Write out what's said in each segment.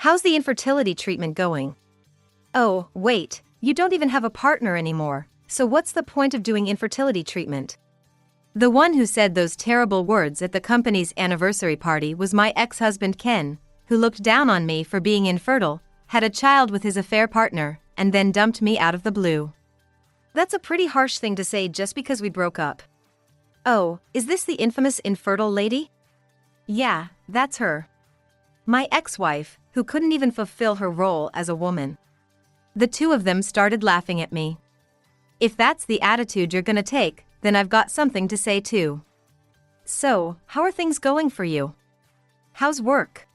How's the infertility treatment going? Oh, wait, you don't even have a partner anymore, so what's the point of doing infertility treatment? The one who said those terrible words at the company's anniversary party was my ex-husband Ken, who looked down on me for being infertile, had a child with his affair partner, and then dumped me out of the blue. That's a pretty harsh thing to say just because we broke up. Oh, is this the infamous infertile lady? Yeah, that's her. My ex-wife, who couldn't even fulfill her role as a woman. The two of them started laughing at me. If that's the attitude you're gonna take, then I've got something to say too. So, how are things going for you? How's work?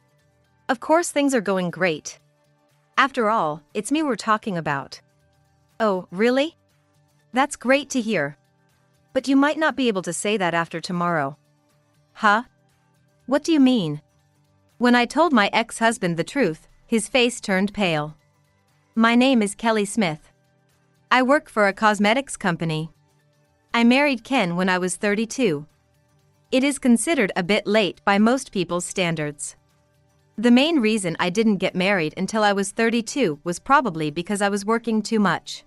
Of course things are going great. After all, it's me we're talking about. Oh, really? That's great to hear. But you might not be able to say that after tomorrow. Huh? What do you mean? When I told my ex-husband the truth, his face turned pale. My name is Kelly Smith. I work for a cosmetics company. I married Ken when I was 32. It is considered a bit late by most people's standards. The main reason I didn't get married until I was 32 was probably because I was working too much.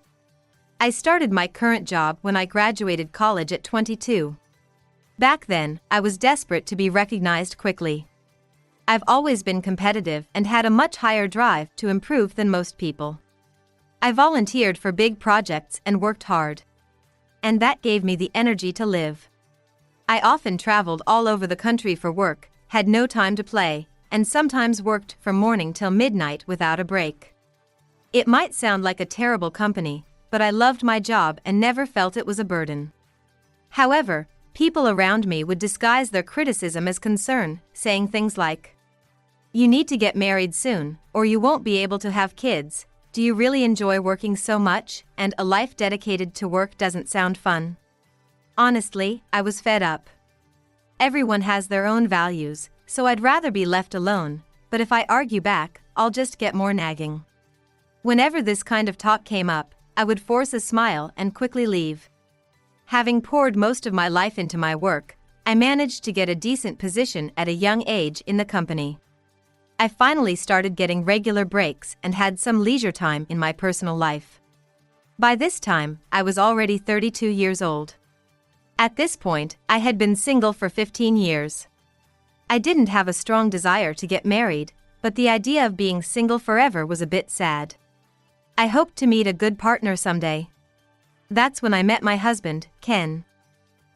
I started my current job when I graduated college at 22. Back then, I was desperate to be recognized quickly. I've always been competitive and had a much higher drive to improve than most people. I volunteered for big projects and worked hard. And that gave me the energy to live. I often traveled all over the country for work, had no time to play, and sometimes worked from morning till midnight without a break. It might sound like a terrible company, but I loved my job and never felt it was a burden. However, people around me would disguise their criticism as concern, saying things like, "You need to get married soon, or you won't be able to have kids. Do you really enjoy working so much, and a life dedicated to work doesn't sound fun?" Honestly, I was fed up. Everyone has their own values, so I'd rather be left alone, but if I argue back, I'll just get more nagging. Whenever this kind of talk came up, I would force a smile and quickly leave. Having poured most of my life into my work, I managed to get a decent position at a young age in the company. I finally started getting regular breaks and had some leisure time in my personal life. By this time, I was already 32 years old. At this point, I had been single for 15 years. I didn't have a strong desire to get married, but the idea of being single forever was a bit sad. I hoped to meet a good partner someday. That's when I met my husband, Ken.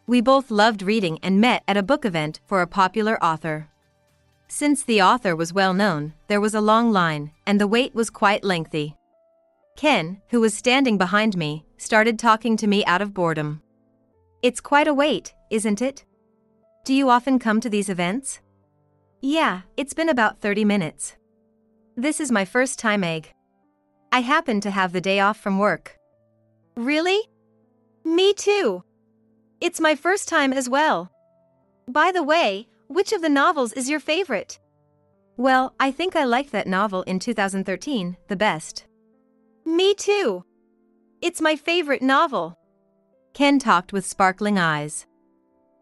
We both loved reading and met at a book event for a popular author. Since the author was well known, there was a long line, and the wait was quite lengthy. Ken, who was standing behind me, started talking to me out of boredom. "It's quite a wait, isn't it? Do you often come to these events?" "Yeah, it's been about 30 minutes. This is my first time egg. I happen to have the day off from work." "Really? Me too. It's my first time as well. By the way, which of the novels is your favorite?" "Well, I think I liked that novel in 2013 the best." "Me too. It's my favorite novel." Ken talked with sparkling eyes.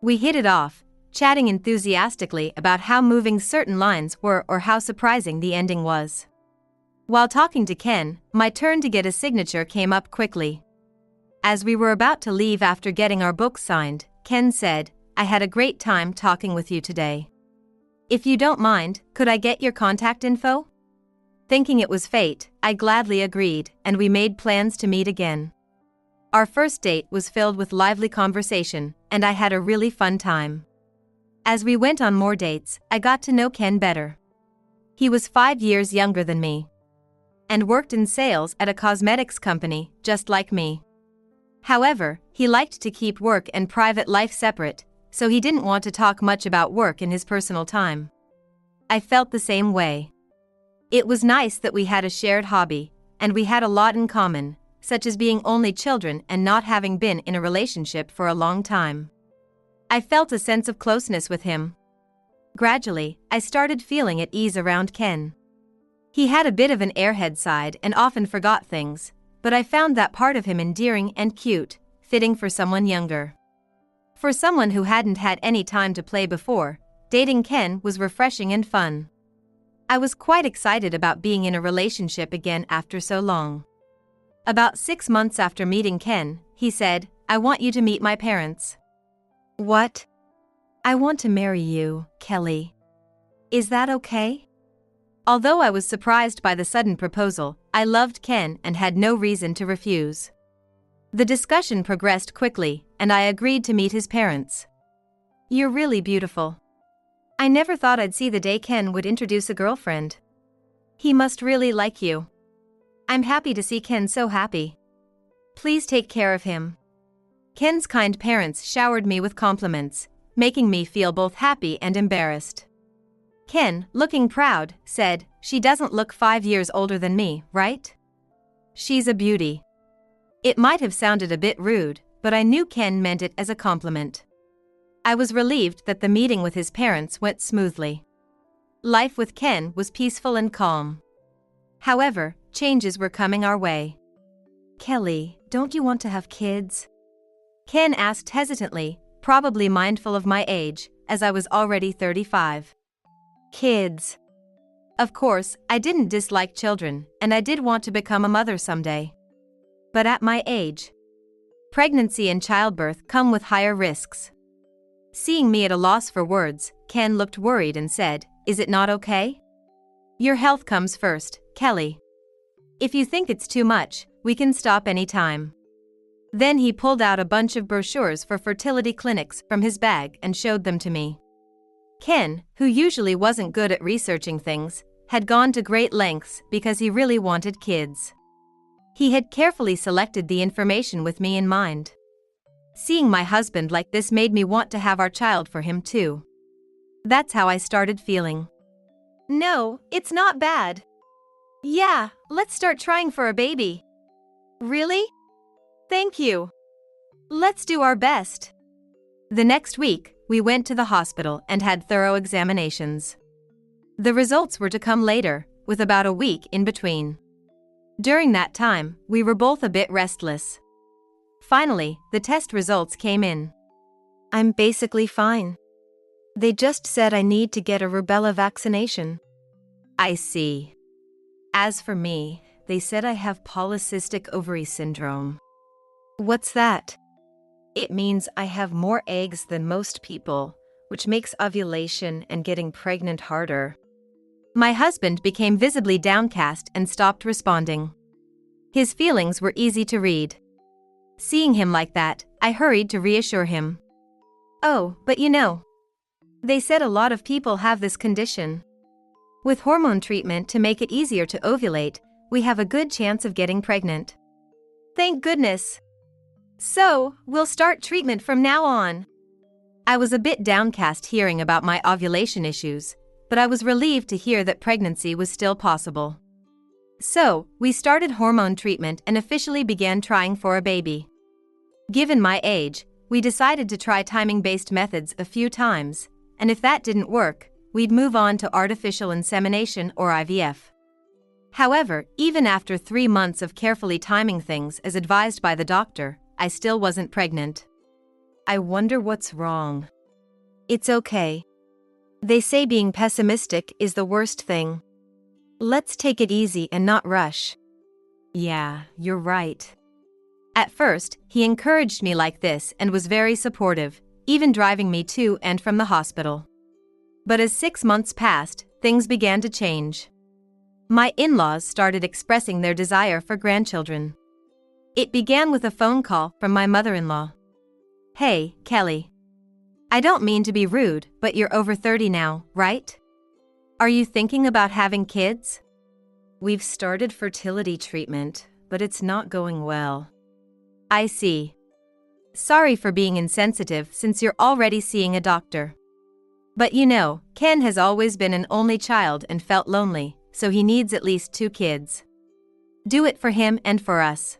We hit it off, chatting enthusiastically about how moving certain lines were or how surprising the ending was. While talking to Ken, my turn to get a signature came up quickly. As we were about to leave after getting our books signed, Ken said, "I had a great time talking with you today. If you don't mind, could I get your contact info?" Thinking it was fate, I gladly agreed, and we made plans to meet again. Our first date was filled with lively conversation, and I had a really fun time. As we went on more dates, I got to know Ken better. He was 5 years younger than me and worked in sales at a cosmetics company, just like me. However, he liked to keep work and private life separate, so he didn't want to talk much about work in his personal time. I felt the same way. It was nice that we had a shared hobby, and we had a lot in common, such as being only children and not having been in a relationship for a long time. I felt a sense of closeness with him. Gradually, I started feeling at ease around Ken. He had a bit of an airhead side and often forgot things, but I found that part of him endearing and cute, fitting for someone younger. For someone who hadn't had any time to play before, dating Ken was refreshing and fun. I was quite excited about being in a relationship again after so long. About 6 months after meeting Ken, he said, "I want you to meet my parents." What? I want to marry you, Kelly. Is that okay? Although I was surprised by the sudden proposal, I loved Ken and had no reason to refuse. The discussion progressed quickly, and I agreed to meet his parents. You're really beautiful. I never thought I'd see the day Ken would introduce a girlfriend. He must really like you. I'm happy to see Ken so happy. Please take care of him. Ken's kind parents showered me with compliments, making me feel both happy and embarrassed. Ken, looking proud, said, "She doesn't look 5 years older than me, right? She's a beauty." It might have sounded a bit rude, but I knew Ken meant it as a compliment. I was relieved that the meeting with his parents went smoothly. Life with Ken was peaceful and calm. However, changes were coming our way. Kelly, don't you want to have kids? Ken asked hesitantly, probably mindful of my age, as I was already 35. Kids. Of course, I didn't dislike children, and I did want to become a mother someday. But at my age, pregnancy and childbirth come with higher risks. Seeing me at a loss for words, Ken looked worried and said, "Is it not okay? Your health comes first, Kelly. If you think it's too much, we can stop any time." Then he pulled out a bunch of brochures for fertility clinics from his bag and showed them to me. Ken, who usually wasn't good at researching things, had gone to great lengths because he really wanted kids. He had carefully selected the information with me in mind. Seeing my husband like this made me want to have our child for him too. That's how I started feeling. No, it's not bad. Yeah, let's start trying for a baby. Really? Thank you. Let's do our best. The next week, we went to the hospital and had thorough examinations. The results were to come later, with about a week in between. During that time, we were both a bit restless. Finally, the test results came in. I'm basically fine. They just said I need to get a rubella vaccination. I see. As for me, they said I have polycystic ovary syndrome. What's that? It means I have more eggs than most people, which makes ovulation and getting pregnant harder. My husband became visibly downcast and stopped responding. His feelings were easy to read. Seeing him like that, I hurried to reassure him. Oh, but you know, they said a lot of people have this condition. With hormone treatment to make it easier to ovulate, we have a good chance of getting pregnant. Thank goodness. So, we'll start treatment from now on. I was a bit downcast hearing about my ovulation issues, but I was relieved to hear that pregnancy was still possible. So, we started hormone treatment and officially began trying for a baby. Given my age, we decided to try timing-based methods a few times, and if that didn't work, we'd move on to artificial insemination or IVF. However, even after 3 months of carefully timing things as advised by the doctor, I still wasn't pregnant. I wonder what's wrong. It's okay. They say being pessimistic is the worst thing. Let's take it easy and not rush. Yeah, you're right. At first, he encouraged me like this and was very supportive, even driving me to and from the hospital. But as 6 months passed, things began to change. My in-laws started expressing their desire for grandchildren. It began with a phone call from my mother-in-law. Hey, Kelly. I don't mean to be rude, but you're over 30 now, right? Are you thinking about having kids? We've started fertility treatment, but it's not going well. I see. Sorry for being insensitive since you're already seeing a doctor. But you know, Ken has always been an only child and felt lonely, so he needs at least 2 kids. Do it for him and for us.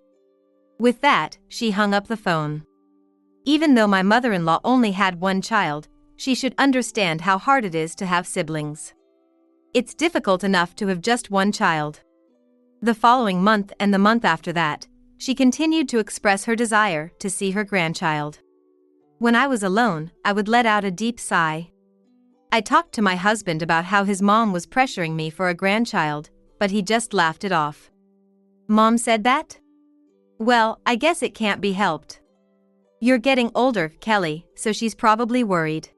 With that, she hung up the phone. Even though my mother-in-law only had 1 child, she should understand how hard it is to have siblings. It's difficult enough to have just 1 child. The following month and the month after that, she continued to express her desire to see her grandchild. When I was alone, I would let out a deep sigh. I talked to my husband about how his mom was pressuring me for a grandchild, but he just laughed it off. Mom said that? Well, I guess it can't be helped. You're getting older, Kelly, so she's probably worried.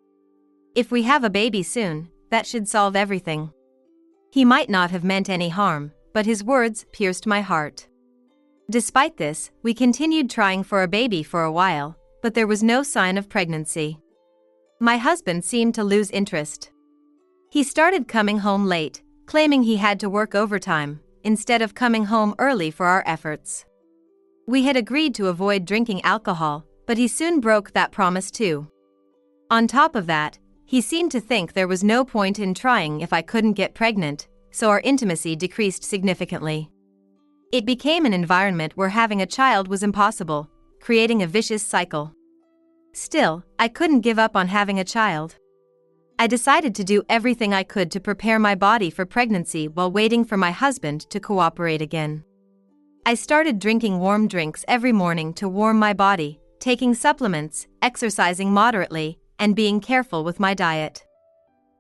If we have a baby soon, that should solve everything. He might not have meant any harm, but his words pierced my heart. Despite this, we continued trying for a baby for a while, but there was no sign of pregnancy. My husband seemed to lose interest. He started coming home late, claiming he had to work overtime, instead of coming home early for our efforts. We had agreed to avoid drinking alcohol, but he soon broke that promise too. On top of that, he seemed to think there was no point in trying if I couldn't get pregnant, so our intimacy decreased significantly. It became an environment where having a child was impossible, creating a vicious cycle. Still, I couldn't give up on having a child. I decided to do everything I could to prepare my body for pregnancy while waiting for my husband to cooperate again. I started drinking warm drinks every morning to warm my body, taking supplements, exercising moderately, and being careful with my diet.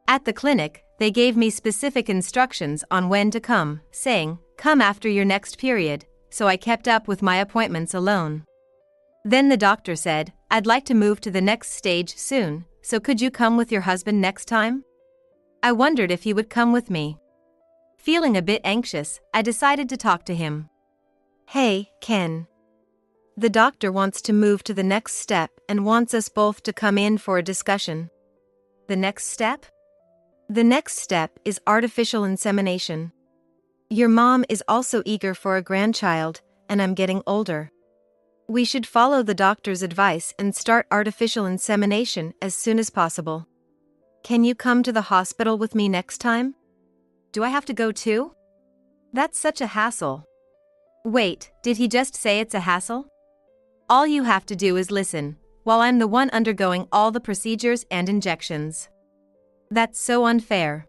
At the clinic, they gave me specific instructions on when to come, saying, "Come after your next period," so I kept up with my appointments alone. Then the doctor said, "I'd like to move to the next stage soon, so could you come with your husband next time?" I wondered if he would come with me. Feeling a bit anxious, I decided to talk to him. "Hey, Ken. The doctor wants to move to the next step and wants us both to come in for a discussion." The next step? The next step is artificial insemination. Your mom is also eager for a grandchild, and I'm getting older. We should follow the doctor's advice and start artificial insemination as soon as possible. Can you come to the hospital with me next time? Do I have to go too? That's such a hassle. Wait, did he just say it's a hassle? All you have to do is listen, while I'm the one undergoing all the procedures and injections. That's so unfair.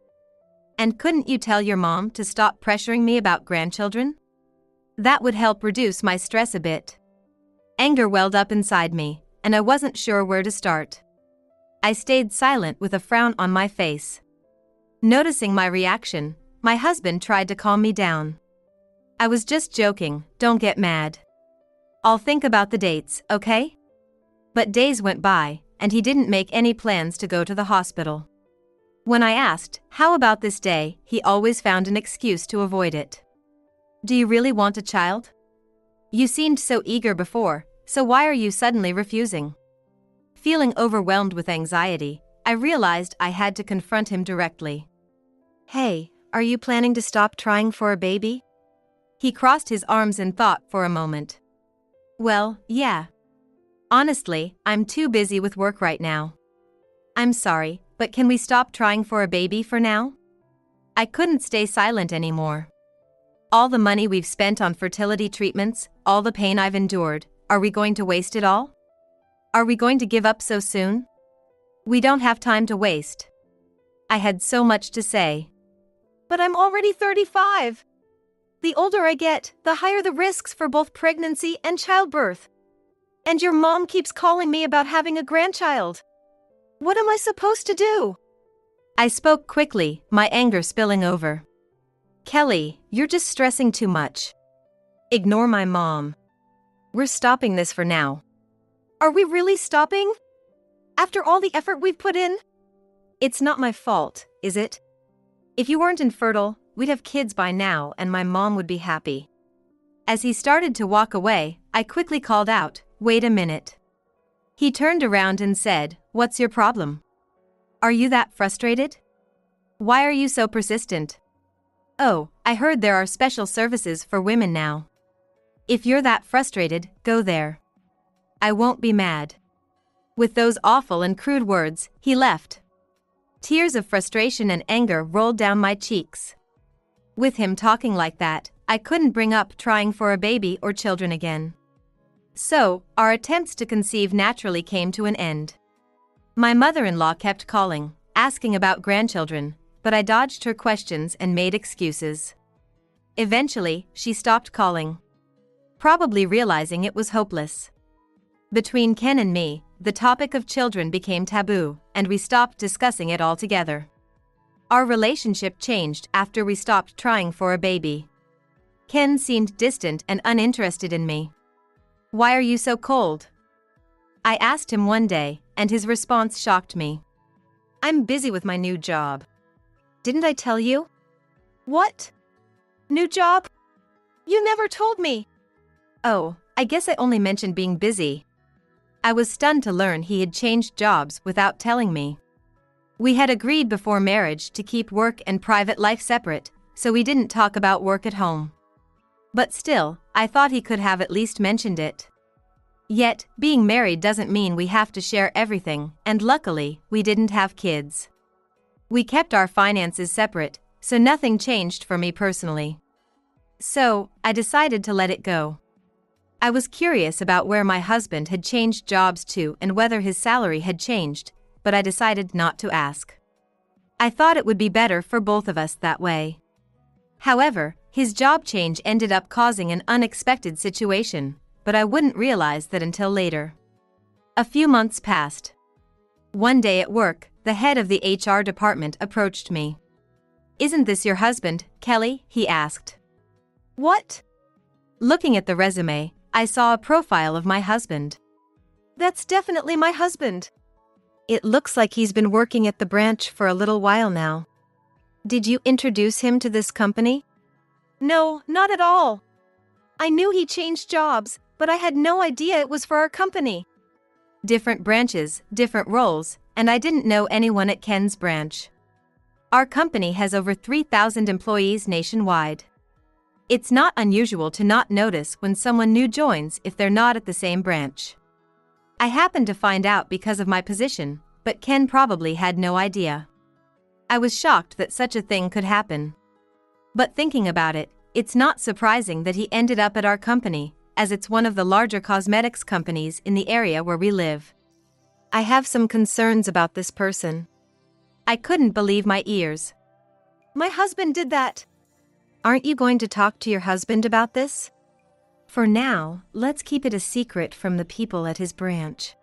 And couldn't you tell your mom to stop pressuring me about grandchildren? That would help reduce my stress a bit. Anger welled up inside me, and I wasn't sure where to start. I stayed silent with a frown on my face. Noticing my reaction, my husband tried to calm me down. I was just joking, don't get mad. I'll think about the dates, okay? But days went by, and he didn't make any plans to go to the hospital. When I asked, "How about this day?" he always found an excuse to avoid it. "Do you really want a child? You seemed so eager before, so why are you suddenly refusing?" Feeling overwhelmed with anxiety, I realized I had to confront him directly. "Hey, are you planning to stop trying for a baby?" He crossed his arms in thought for a moment. "Well, yeah. Honestly, I'm too busy with work right now. I'm sorry, but can we stop trying for a baby for now?" I couldn't stay silent anymore. All the money we've spent on fertility treatments, all the pain I've endured, are we going to waste it all? Are we going to give up so soon? We don't have time to waste. I had so much to say. But I'm already 35. The older I get, the higher the risks for both pregnancy and childbirth. And your mom keeps calling me about having a grandchild. What am I supposed to do? I spoke quickly, my anger spilling over. "Kelly, you're just stressing too much. Ignore my mom. We're stopping this for now." Are we really stopping? After all the effort we've put in? It's not my fault, is it? If you weren't infertile, we'd have kids by now and my mom would be happy. As he started to walk away, I quickly called out, "Wait a minute." He turned around and said, "What's your problem? Are you that frustrated? Why are you so persistent?" "Oh, I heard there are special services for women now. If you're that frustrated, go there. I won't be mad." With those awful and crude words, he left. Tears of frustration and anger rolled down my cheeks. With him talking like that, I couldn't bring up trying for a baby or children again. So, our attempts to conceive naturally came to an end. My mother-in-law kept calling, asking about grandchildren, but I dodged her questions and made excuses. Eventually, she stopped calling, probably realizing it was hopeless. Between Ken and me, the topic of children became taboo, and we stopped discussing it altogether. Our relationship changed after we stopped trying for a baby. Ken seemed distant and uninterested in me. "Why are you so cold?" I asked him one day, and his response shocked me. "I'm busy with my new job." "Didn't I tell you?" "What? New job? You never told me." "Oh, I guess I only mentioned being busy." I was stunned to learn he had changed jobs without telling me. We had agreed before marriage to keep work and private life separate, so we didn't talk about work at home. But still, I thought he could have at least mentioned it. Yet, being married doesn't mean we have to share everything, and luckily, we didn't have kids. We kept our finances separate, so nothing changed for me personally. So, I decided to let it go. I was curious about where my husband had changed jobs to and whether his salary had changed, but I decided not to ask. I thought it would be better for both of us that way. However, his job change ended up causing an unexpected situation, but I wouldn't realize that until later. A few months passed. One day at work, the head of the HR department approached me. "Isn't this your husband, Kelly?" he asked. "What?" Looking at the resume, I saw a profile of my husband. "That's definitely my husband." "It looks like he's been working at the branch for a little while now. Did you introduce him to this company?" "No, not at all. I knew he changed jobs, but I had no idea it was for our company." Different branches, different roles, and I didn't know anyone at Ken's branch. Our company has over 3,000 employees nationwide. It's not unusual to not notice when someone new joins if they're not at the same branch. I happened to find out because of my position, but Ken probably had no idea. I was shocked that such a thing could happen. But thinking about it, it's not surprising that he ended up at our company, as it's one of the larger cosmetics companies in the area where we live. I have some concerns about this person. I couldn't believe my ears. "My husband did that." "Aren't you going to talk to your husband about this?" "For now, let's keep it a secret from the people at his branch.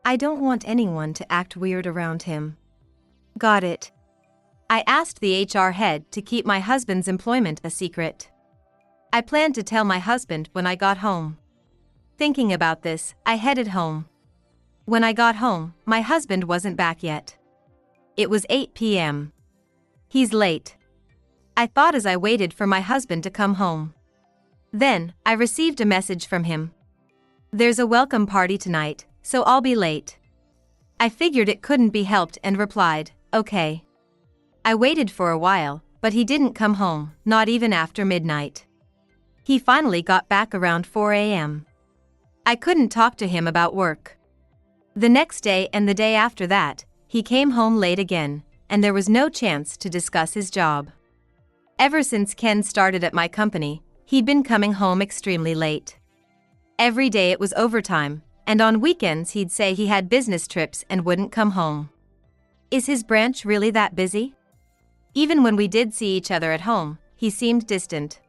I don't want anyone to act weird around him." "Got it." I asked the HR head to keep my husband's employment a secret. I planned to tell my husband when I got home. Thinking about this, I headed home. When I got home, my husband wasn't back yet. It was 8 p.m. "He's late," I thought as I waited for my husband to come home. Then, I received a message from him. "There's a welcome party tonight, so I'll be late." I figured it couldn't be helped and replied, "Okay." I waited for a while, but he didn't come home, not even after midnight. He finally got back around 4 a.m. I couldn't talk to him about work. The next day and the day after that, he came home late again, and there was no chance to discuss his job. Ever since Ken started at my company, he'd been coming home extremely late. Every day it was overtime, and on weekends he'd say he had business trips and wouldn't come home. Is his branch really that busy? Even when we did see each other at home, he seemed distant.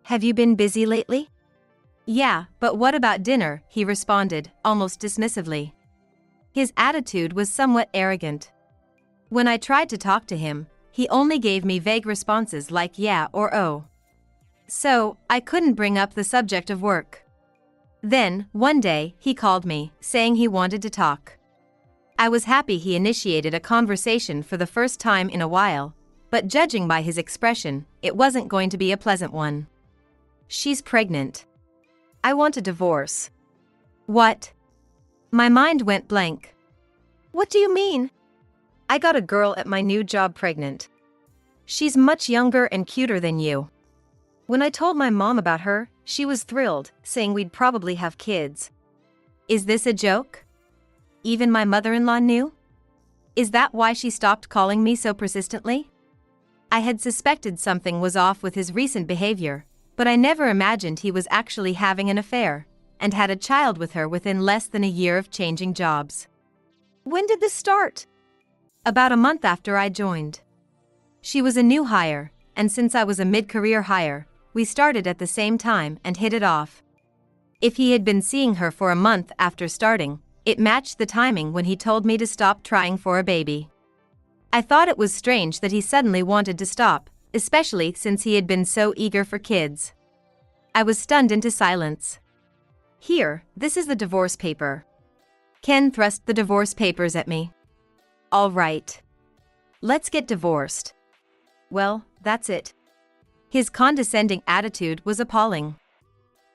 "Have you been busy lately?" "Yeah, but what about dinner?" he responded, almost dismissively. His attitude was somewhat arrogant. When I tried to talk to him, he only gave me vague responses like yeah or oh. So, I couldn't bring up the subject of work. Then, one day, he called me, saying he wanted to talk. I was happy he initiated a conversation for the first time in a while, but judging by his expression, it wasn't going to be a pleasant one. "She's pregnant. I want a divorce." "What?" My mind went blank. "What do you mean?" "I got a girl at my new job pregnant. She's much younger and cuter than you. When I told my mom about her, she was thrilled, saying we'd probably have kids." Is this a joke? Even my mother-in-law knew? Is that why she stopped calling me so persistently? I had suspected something was off with his recent behavior, but I never imagined he was actually having an affair, and had a child with her within less than a year of changing jobs. "When did this start?" "About a month after I joined. She was a new hire, and since I was a mid-career hire, we started at the same time and hit it off. If he had been seeing her for a month after starting, it matched the timing when he told me to stop trying for a baby. I thought it was strange that he suddenly wanted to stop, especially since he had been so eager for kids. I was stunned into silence. Here, this is the divorce paper. Ken thrust the divorce papers at me. All right. Let's get divorced. Well, that's it. His condescending attitude was appalling.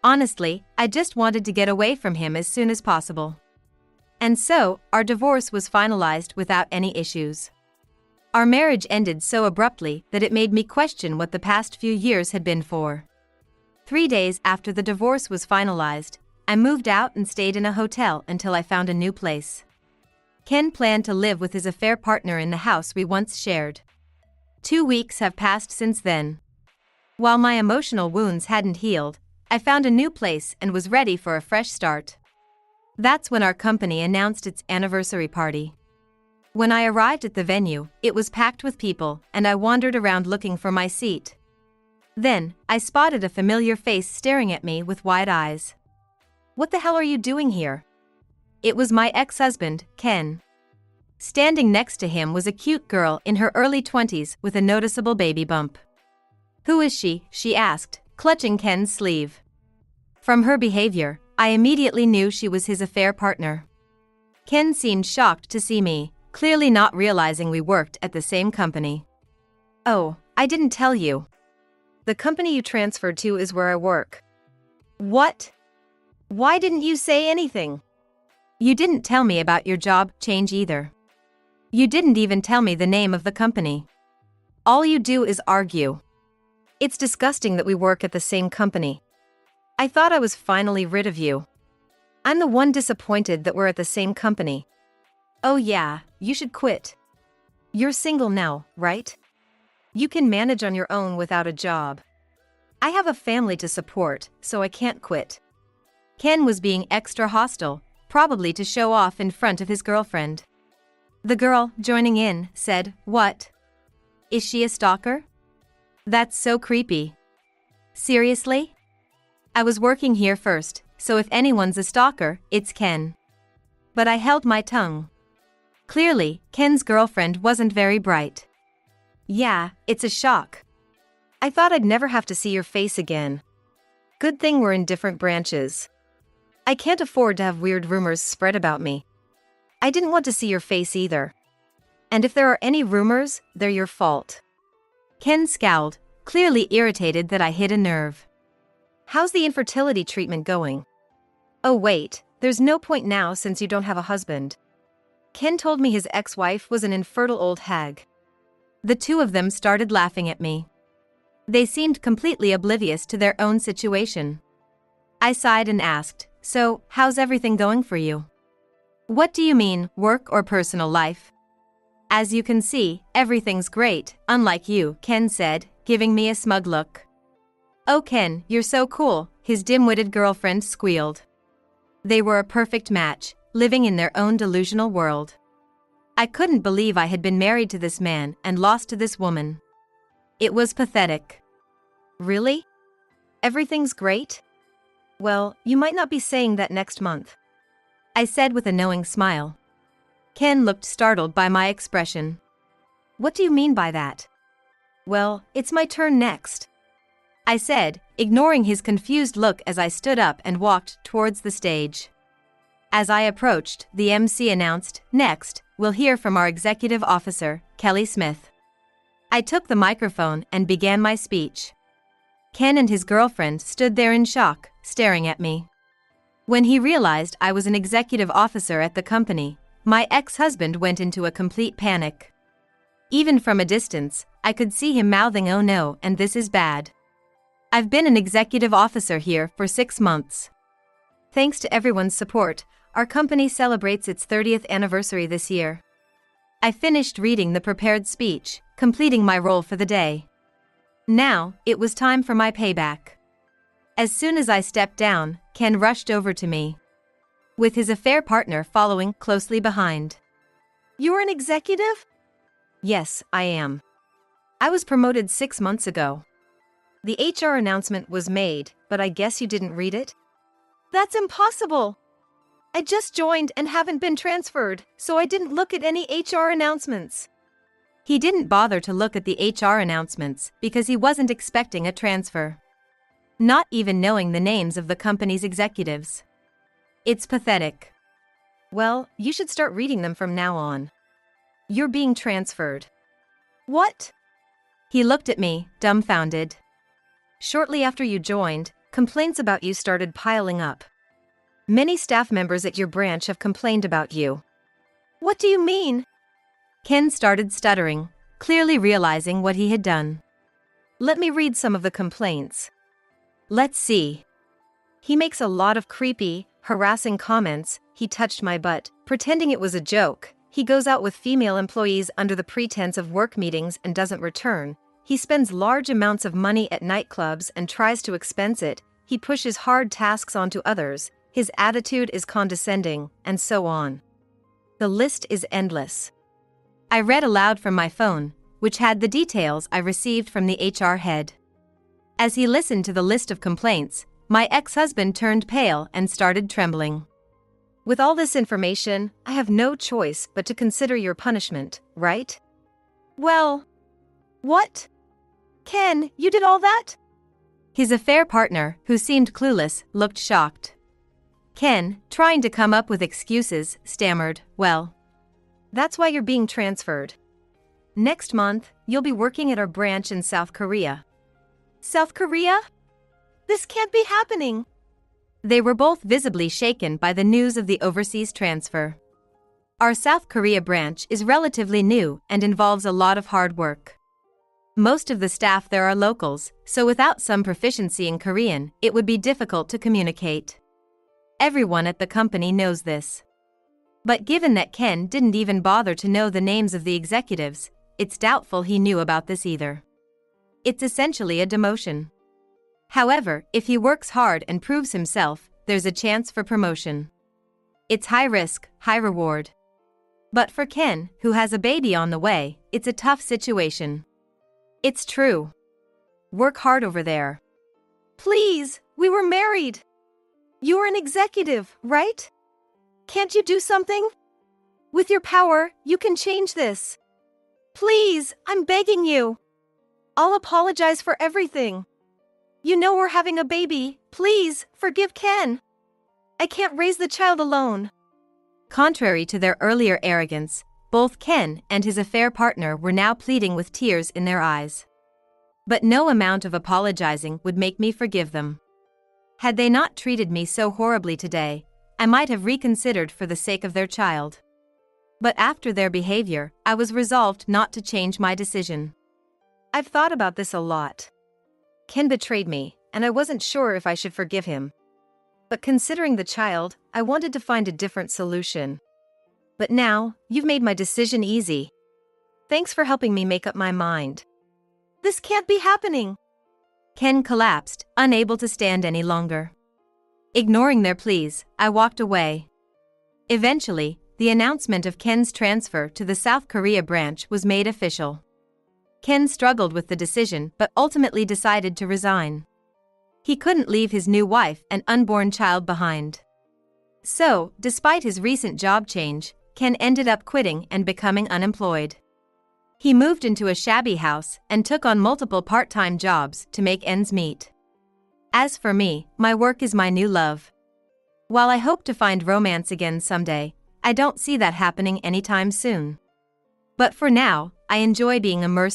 Honestly, I just wanted to get away from him as soon as possible. And so, our divorce was finalized without any issues. Our marriage ended so abruptly that it made me question what the past few years had been for. 3 days after the divorce was finalized, I moved out and stayed in a hotel until I found a new place. Ken planned to live with his affair partner in the house we once shared. 2 weeks have passed since then. While my emotional wounds hadn't healed, I found a new place and was ready for a fresh start. That's when our company announced its anniversary party. When I arrived at the venue, it was packed with people, and I wandered around looking for my seat. Then, I spotted a familiar face staring at me with wide eyes. What the hell are you doing here? It was my ex-husband, Ken. Standing next to him was a cute girl in her early 20s with a noticeable baby bump. Who is she? She asked, clutching Ken's sleeve. From her behavior, I immediately knew she was his affair partner. Ken seemed shocked to see me, clearly not realizing we worked at the same company. Oh, I didn't tell you. The company you transferred to is where I work. What? Why didn't you say anything? You didn't tell me about your job change either. You didn't even tell me the name of the company. All you do is argue. It's disgusting that we work at the same company. I thought I was finally rid of you. I'm the one disappointed that we're at the same company. Oh yeah, you should quit. You're single now, right? You can manage on your own without a job. I have a family to support, so I can't quit. Ken was being extra hostile, probably to show off in front of his girlfriend. The girl, joining in, said, "What? Is she a stalker? That's so creepy. Seriously? I was working here first, so if anyone's a stalker, it's Ken." But I held my tongue. Clearly, Ken's girlfriend wasn't very bright. Yeah, it's a shock. I thought I'd never have to see your face again. Good thing we're in different branches. I can't afford to have weird rumors spread about me. I didn't want to see your face either. And if there are any rumors, they're your fault. Ken scowled, clearly irritated that I hit a nerve. How's the infertility treatment going? Oh wait, there's no point now since you don't have a husband. Ken told me his ex-wife was an infertile old hag. The two of them started laughing at me. They seemed completely oblivious to their own situation. I sighed and asked, "So, how's everything going for you?" "What do you mean, work or personal life?" "As you can see, everything's great, unlike you," Ken said, giving me a smug look. "Oh Ken, you're so cool," his dim-witted girlfriend squealed. They were a perfect match, living in their own delusional world. I couldn't believe I had been married to this man and lost to this woman. It was pathetic. Really? Everything's great? Well, you might not be saying that next month, I said with a knowing smile. Ken looked startled by my expression. What do you mean by that? Well, it's my turn next, I said, ignoring his confused look as I stood up and walked towards the stage. As I approached, the MC announced, "Next, we'll hear from our executive officer, Kelly Smith." I took the microphone and began my speech. Ken and his girlfriend stood there in shock, staring at me. When he realized I was an executive officer at the company, my ex-husband went into a complete panic. Even from a distance, I could see him mouthing, "Oh no, and this is bad. I've been an executive officer here for 6 months. Thanks to everyone's support, our company celebrates its 30th anniversary this year." I finished reading the prepared speech, completing my role for the day. Now, it was time for my payback. As soon as I stepped down, Ken rushed over to me, with his affair partner following closely behind. "You're an executive?" "Yes, I am. I was promoted 6 months ago. The HR announcement was made, but I guess you didn't read it?" "That's impossible." I just joined and haven't been transferred, so I didn't look at any HR announcements. He didn't bother to look at the HR announcements because he wasn't expecting a transfer. Not even knowing the names of the company's executives. It's pathetic. Well, you should start reading them from now on. You're being transferred. What? He looked at me, dumbfounded. Shortly after you joined, complaints about you started piling up. Many staff members at your branch have complained about you. What do you mean? Ken started stuttering, clearly realizing what he had done. Let me read some of the complaints. Let's see. He makes a lot of creepy, harassing comments. He touched my butt, pretending it was a joke. He goes out with female employees under the pretense of work meetings and doesn't return. He spends large amounts of money at nightclubs and tries to expense it. He pushes hard tasks onto others. His attitude is condescending, and so on. The list is endless. I read aloud from my phone, which had the details I received from the HR head. As he listened to the list of complaints, my ex-husband turned pale and started trembling. With all this information, I have no choice but to consider your punishment, right? Well, what? Ken, you did all that? His affair partner, who seemed clueless, looked shocked. Ken, trying to come up with excuses, stammered, well, that's why you're being transferred. Next month, you'll be working at our branch in South Korea. South Korea? This can't be happening. They were both visibly shaken by the news of the overseas transfer. Our South Korea branch is relatively new and involves a lot of hard work. Most of the staff there are locals, so without some proficiency in Korean, it would be difficult to communicate. Everyone at the company knows this. But given that Ken didn't even bother to know the names of the executives, it's doubtful he knew about this either. It's essentially a demotion. However, if he works hard and proves himself, there's a chance for promotion. It's high risk, high reward. But for Ken, who has a baby on the way, it's a tough situation. It's true. Work hard over there. Please, we were married. You're an executive, right? Can't you do something? With your power, you can change this. Please, I'm begging you. I'll apologize for everything. You know we're having a baby. Please, forgive Ken. I can't raise the child alone. Contrary to their earlier arrogance, both Ken and his affair partner were now pleading with tears in their eyes. But no amount of apologizing would make me forgive them. Had they not treated me so horribly today, I might have reconsidered for the sake of their child. But after their behavior, I was resolved not to change my decision. I've thought about this a lot. Ken betrayed me, and I wasn't sure if I should forgive him. But considering the child, I wanted to find a different solution. But now, you've made my decision easy. Thanks for helping me make up my mind. This can't be happening. Ken collapsed, unable to stand any longer. Ignoring their pleas, I walked away. Eventually, the announcement of Ken's transfer to the South Korea branch was made official. Ken struggled with the decision but ultimately decided to resign. He couldn't leave his new wife and unborn child behind. So, despite his recent job change, Ken ended up quitting and becoming unemployed. He moved into a shabby house and took on multiple part-time jobs to make ends meet. As for me, my work is my new love. While I hope to find romance again someday, I don't see that happening anytime soon. But for now, I enjoy being immersed